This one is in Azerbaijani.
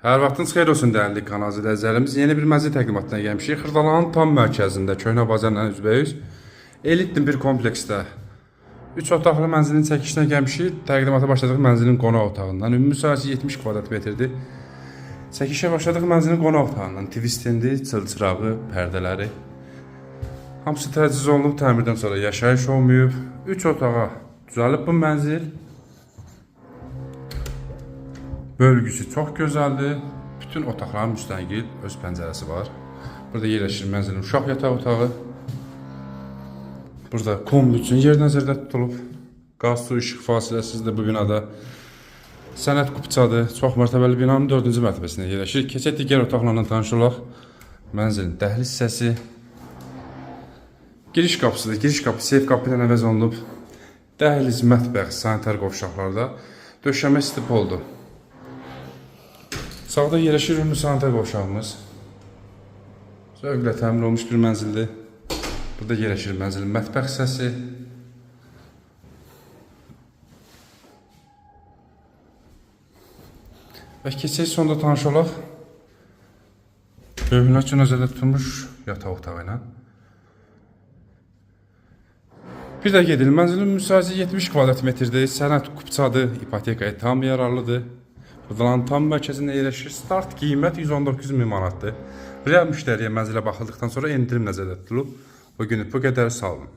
Hər vaxtınız xeyir olsun dəyərli kanal izləyicilərimiz. Yeni bir mənzil təqdimatına gəlmişik. Xırdalanın tam mərkəzində, köhnə bazarla üzbəüz, elit bir kompleksdə 3 otaqlı mənzilin çəkilişinə gəlmişik. Təqdimata başladıq mənzilin qonaq otağından. Ümumi sahəsi 70 kvadrat metrdir. Çəkilişə başladıq mənzilin qonaq otağından. TV stendi, çılçırağı, pərdələri. Hamısı təchiz olunub, təmirdən sonra yaşayış olmayıb. 3 otağa düzəlib bu mənzil. Bölgüsü çox gözəldir. Bütün otaqların müstəqil öz pəncərəsi var. Burada yerləşir mənzilin uşaq yataq otağı. Burada kombi üçün yer nəzərdə tutulub. Qaz, su, işıq fasiləsizdir bu binada. Sənət kupçadır. Çox mərtəbəli binanın 4-cü mərtəbəsində yerləşir. Keçək digər otaqlarla tanış olaq. Mənzilin dəhliz hissəsi. Giriş qapısıdır. Giriş qapısı seyf qapı ilə əvəz olunub. Dəhliz, mətbəx, sanitar qovşaqlarda döşəmə stip oldu. Sağda yerləşir ümumi sanitar qovşağımız. Zövqlə təmin olmuş bir mənzildir. Burada yerləşir mənzilin mətbəx hissəsi. Və keçək sonda tanış olaq. Böyüklər üçün nəzərdə tutulmuş yataq otağı ilə. Bir də gedil, mənzilin müsahici 70 kvadrat metrdir. Sənət kupçadır, ipotekaya tam yararlıdır. Buradaların tam mərkəzində yerləşir. Start qiymət 119.000 manatdır. Real müştəriyə mənzilə baxıldıqdan sonra endirim nəzərdə tutulub. Bu günlük bu qədər, sağ olun.